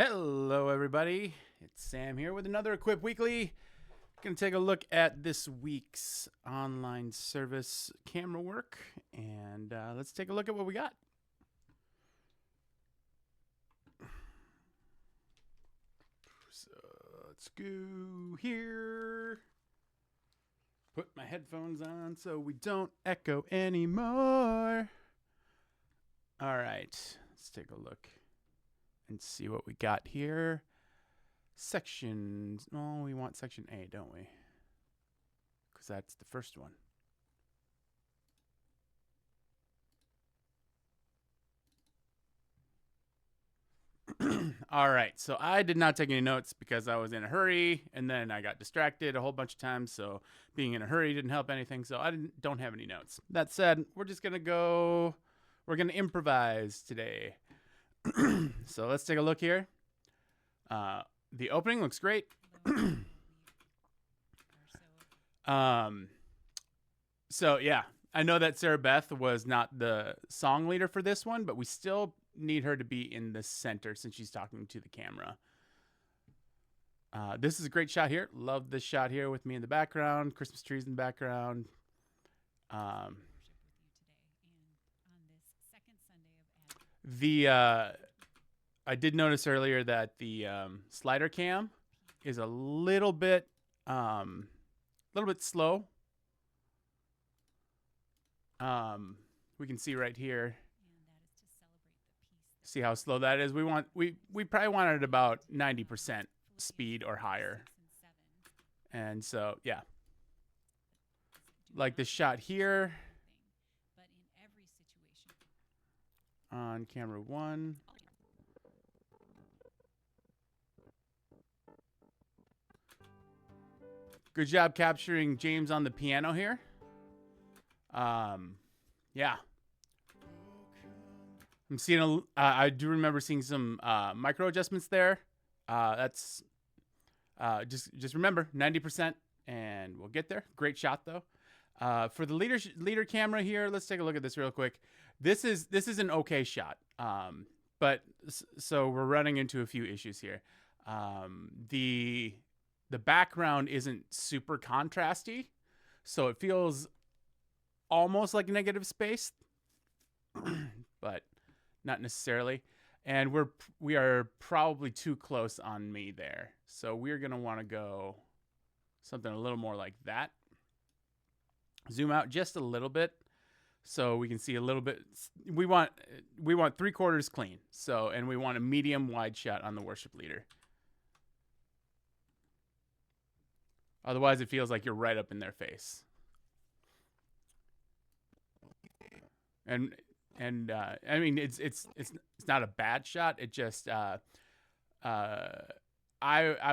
Hello, everybody. It's Sam here with another Equip Weekly. Going to take a look at this week's online service camera work, and let's take a look at what we got. So let's go here. Put my headphones on so we don't echo anymore. All right, let's take a look and see what we got here. Sections. Oh, we want section A, don't we? Because that's the first one. All right, so I did not take any notes because I was in a hurry, and then I got distracted a whole bunch of times. So being in a hurry didn't help anything. So I don't have any notes. That said, we're just gonna go. We're gonna improvise today. So let's take a look here. The opening looks great. So yeah, I know that Sarah Beth was not the song leader for this one, but we still need her to be in the center since she's talking to the camera. This is a great shot here. Love this shot here with me in the background, Christmas trees in the background. I did notice earlier that the slider cam is a little bit slow. We can see right here. See how slow that is. We probably wanted about 90% speed or higher. And so yeah, like the shot here on camera 1. Good job capturing James on the piano here. Yeah. I'm seeing I do remember seeing some micro adjustments there. That's just remember 90%, and we'll get there. Great shot though. For the leader camera here, let's take a look at this real quick. This is an okay shot. But so we're running into a few issues here. The background isn't super contrasty, so it feels almost like negative space, but not necessarily. And we are probably too close on me there, so we're gonna want to go something a little more like that. Zoom out just a little bit so we can see a little bit. We want 3/4 clean. So, and we want a medium wide shot on the worship leader. Otherwise, it feels like you're right up in their face. And I mean, it's not a bad shot. It just I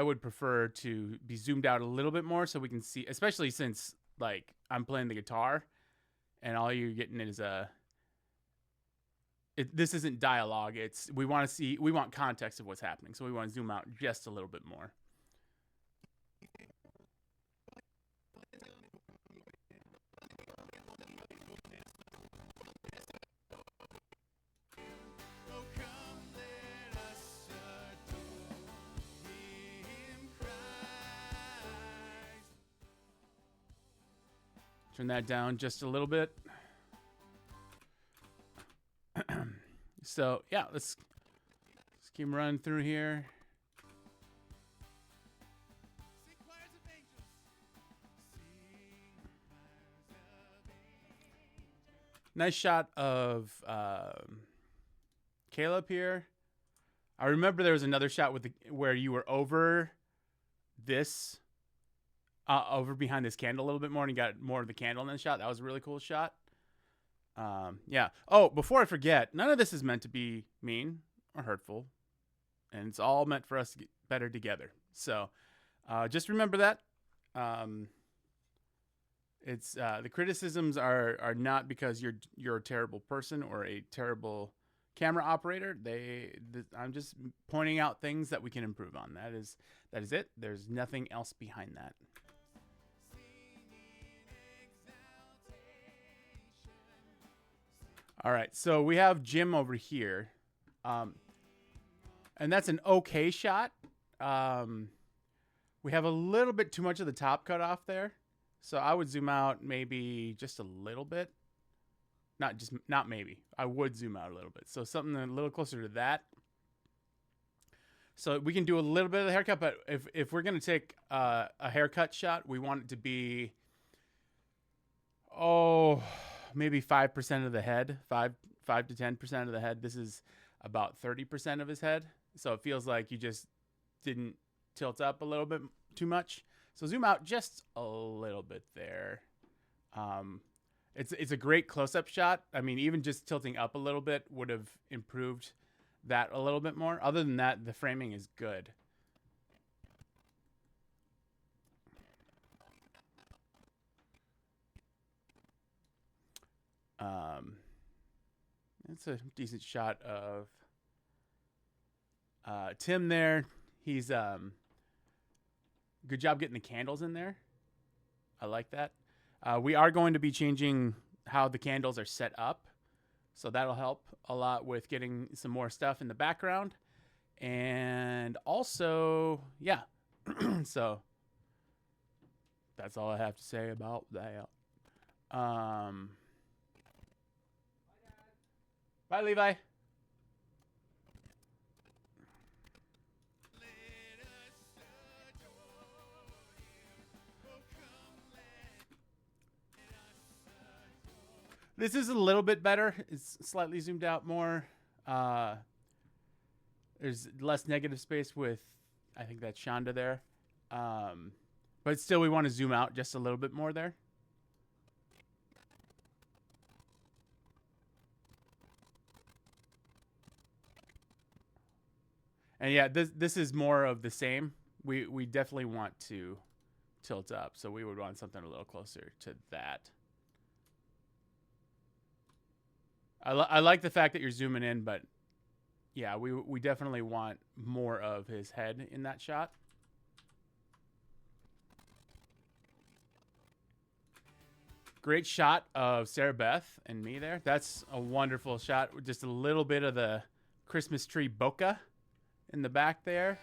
would prefer to be zoomed out a little bit more so we can see, especially since like I'm playing the guitar, and all you're getting is this isn't dialogue. We want context of what's happening, so we want to zoom out just a little bit more. Turn that down just a little bit. So yeah, let's keep running through here. Nice shot of Caleb here. I remember there was another shot where you were over this. Over behind this candle a little bit more, and you got more of the candle in the shot. That was a really cool shot. Yeah. Oh, before I forget, none of this is meant to be mean or hurtful, and it's all meant for us to get better together. So just remember that. It's the criticisms are not because you're a terrible person or a terrible camera operator. I'm just pointing out things that we can improve on. That is it. There's nothing else behind that. All right, so we have Jim over here. And that's an okay shot. We have a little bit too much of the top cut off there. So I would zoom out maybe just a little bit. Not maybe. I would zoom out a little bit. So something a little closer to that. So we can do a little bit of the haircut, but if we're going to take a haircut shot, we want it to be, maybe 5% of the head, 5 to 10% of the head. This is about 30% of his head. So it feels like you just didn't tilt up a little bit too much. So zoom out just a little bit there. It's a great close-up shot. I mean, even just tilting up a little bit would have improved that a little bit more. Other than that, the framing is good. It's a decent shot of Tim there. He's good job getting the candles in there. I like that. We are going to be changing how the candles are set up. So that'll help a lot with getting some more stuff in the background. And also, yeah. So that's all I have to say about that. Bye, Levi. This is a little bit better. It's slightly zoomed out more. There's less negative space with, I think that's Shonda there. But still, we want to zoom out just a little bit more there. And yeah, this is more of the same. We definitely want to tilt up, so we would want something a little closer to that. I like the fact that you're zooming in, but yeah, we definitely want more of his head in that shot. Great shot of Sarah Beth and me there. That's a wonderful shot. Just a little bit of the Christmas tree bokeh in the back there.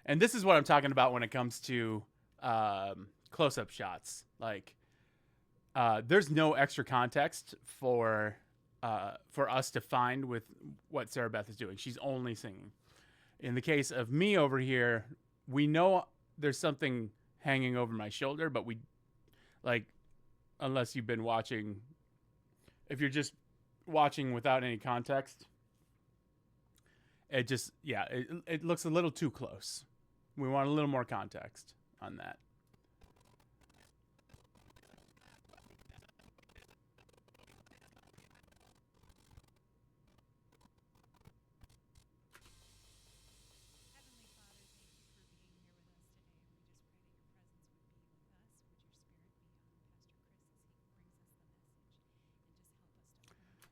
And this is what I'm talking about when it comes to close-up shots. Like, there's no extra context for us to find with what Sarah Beth is doing. She's only singing. In the case of me over here, we know there's something hanging over my shoulder, but we, like, unless you've been watching, if you're just watching without any context, it just, yeah, it looks a little too close. We want a little more context on that.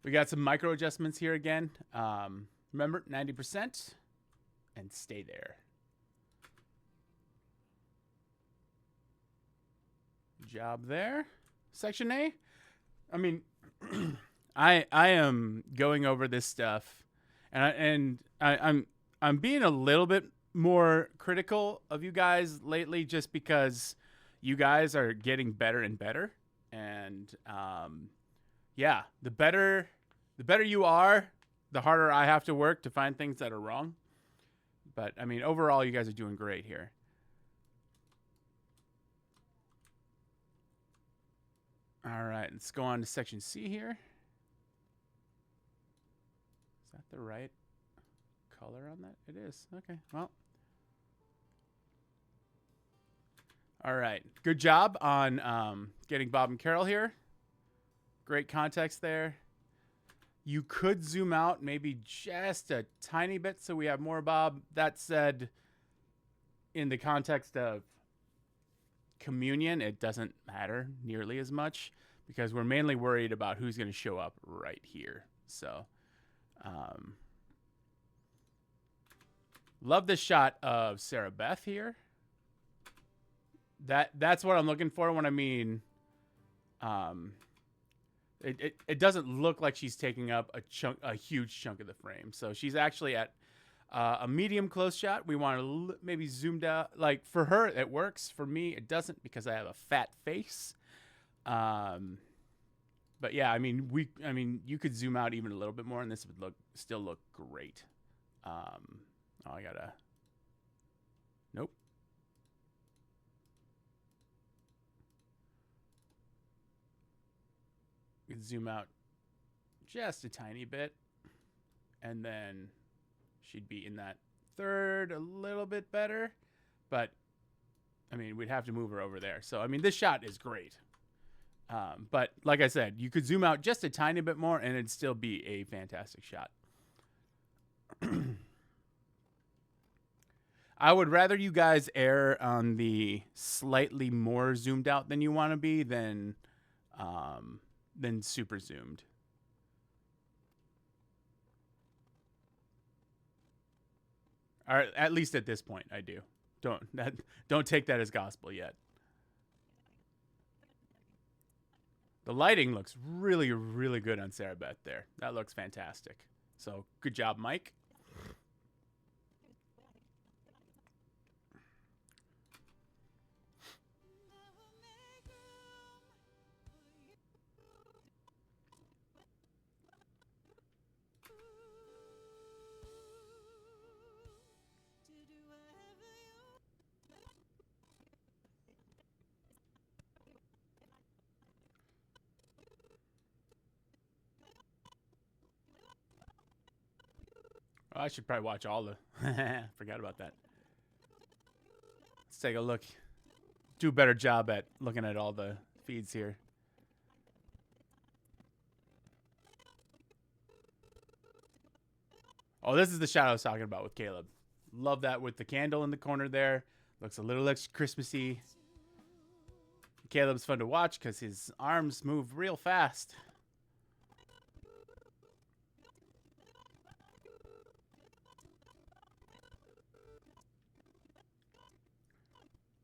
We got some micro adjustments here again. Remember, 90% and stay there. Job there. Section A. I mean, I am going over this stuff, and I'm being a little bit more critical of you guys lately, just because you guys are getting better and better, and yeah, the better you are, the harder I have to work to find things that are wrong. But I mean, overall, you guys are doing great here. All right, let's go on to section C here. Is that the right color on that? It is. Okay, well. All right, good job on getting Bob and Carol here. Great context there. You could zoom out maybe just a tiny bit so we have more Bob. That said, in the context of communion, it doesn't matter nearly as much because we're mainly worried about who's going to show up right here. So, love this shot of Sarah Beth here. That's what I'm looking for when I mean, um, it doesn't look like she's taking up a huge chunk of the frame. So she's actually at a medium close shot. We want to maybe zoomed out. Like for her, it works. For me, it doesn't because I have a fat face. Um, but yeah, I mean, you could zoom out even a little bit more, and this would still look great. Oh, I gotta. Nope. We can zoom out just a tiny bit, and then she'd be in that third a little bit better. But I mean, we'd have to move her over there. So I mean, this shot is great. But like I said, you could zoom out just a tiny bit more, and it'd still be a fantastic shot. I would rather you guys err on the slightly more zoomed out than you want to be than super zoomed. Or at least at this point, I do. Don't take that as gospel yet. The lighting looks really, really good on Sarah Beth there. That looks fantastic. So good job, Mike. Oh, I should probably watch all the. Forgot about that. Let's take a look. Do a better job at looking at all the feeds here. Oh, this is the shot I was talking about with Caleb. Love that with the candle in the corner there. Looks a little extra Christmassy. Caleb's fun to watch because his arms move real fast.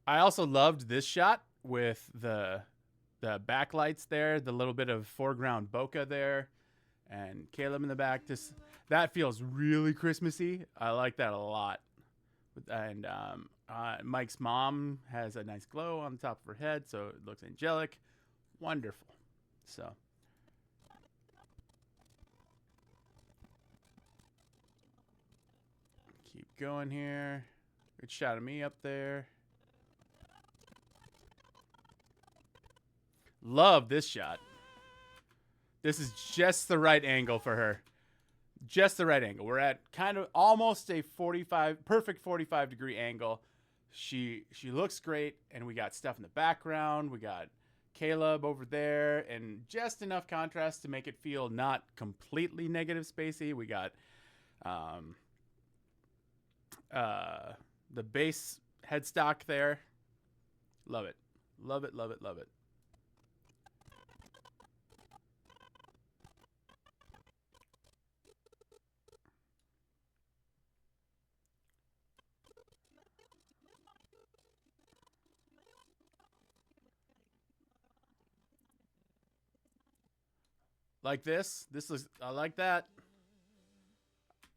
I also loved this shot with the backlights there, the little bit of foreground bokeh there, and Caleb in the back. That feels really Christmassy. I like that a lot. And Mike's mom has a nice glow on the top of her head, so it looks angelic. Wonderful. So. Keep going here. Good shot of me up there. Love this shot. This is just the right angle for her. Just the right angle. We're at kind of almost a perfect 45 degree angle. She looks great, and we got stuff in the background. We got Caleb over there, and just enough contrast to make it feel not completely negative spacey. We got the base headstock there. Love it. Love it, love it, love it. Like this. I like that.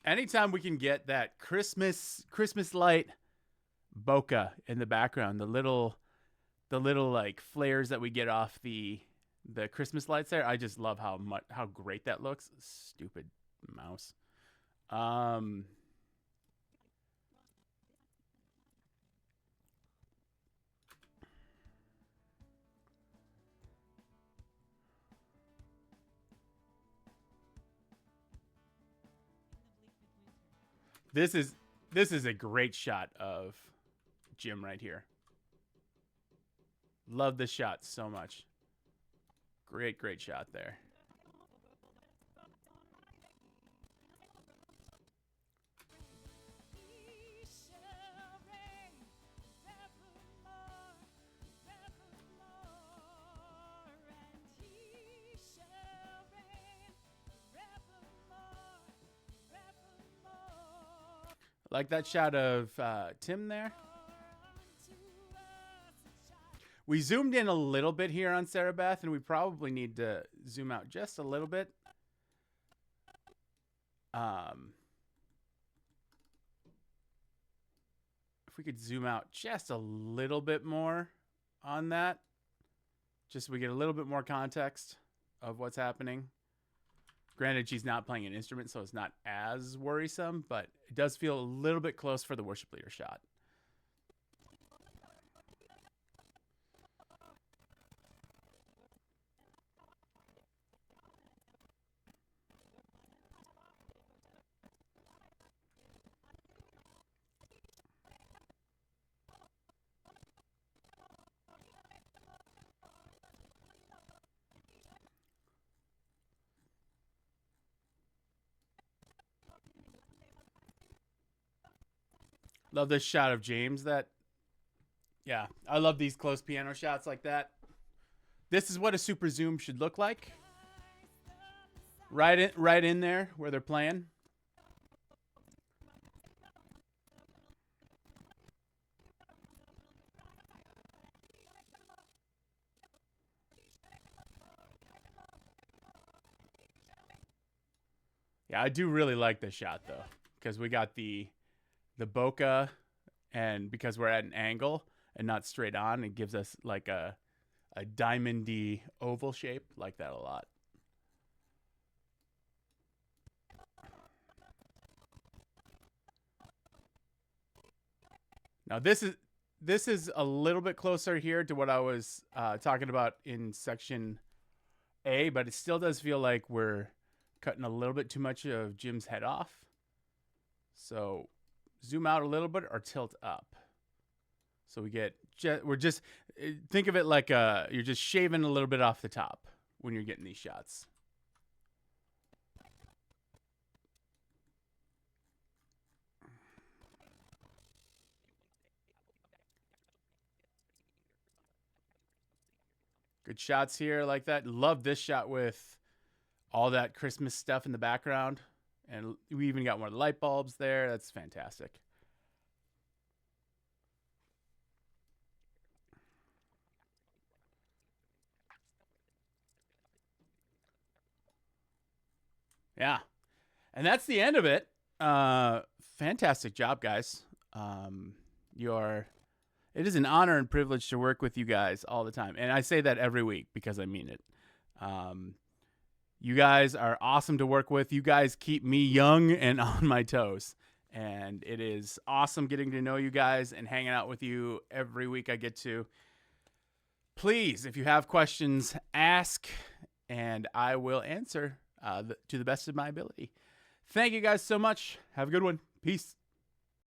Anytime we can get that Christmas light bokeh in the background, the little like flares that we get off the Christmas lights there, I just love how great that looks. Stupid mouse. This is a great shot of Jim right here. Love this shot so much. Great shot there. Like that shot of Tim there. We zoomed in a little bit here on Sarah Beth, and we probably need to zoom out just a little bit. If we could zoom out just a little bit more on that, just so we get a little bit more context of what's happening. Granted, she's not playing an instrument, so it's not as worrisome, but it does feel a little bit close for the worship leader shot. Love this shot of James. Yeah, I love these close piano shots like that. This is what a super zoom should look like. Right in there where they're playing. Yeah, I do really like this shot though, because we got the bokeh, and because we're at an angle and not straight on, it gives us like a diamondy oval shape. Like that a lot. Now this is a little bit closer here to what I was talking about in section A, but it still does feel like we're cutting a little bit too much of Jim's head off. So zoom out a little bit or tilt up. So we're just think of it like you're just shaving a little bit off the top when you're getting these shots. Good shots here like that. Love this shot with all that Christmas stuff in the background. And we even got one of the light bulbs there. That's fantastic. Yeah. And that's the end of it. Fantastic job, guys. It is an honor and privilege to work with you guys all the time. And I say that every week because I mean it. You guys are awesome to work with. You guys keep me young and on my toes. And it is awesome getting to know you guys and hanging out with you every week I get to. Please, if you have questions, ask, and I will answer to the best of my ability. Thank you guys so much. Have a good one. Peace.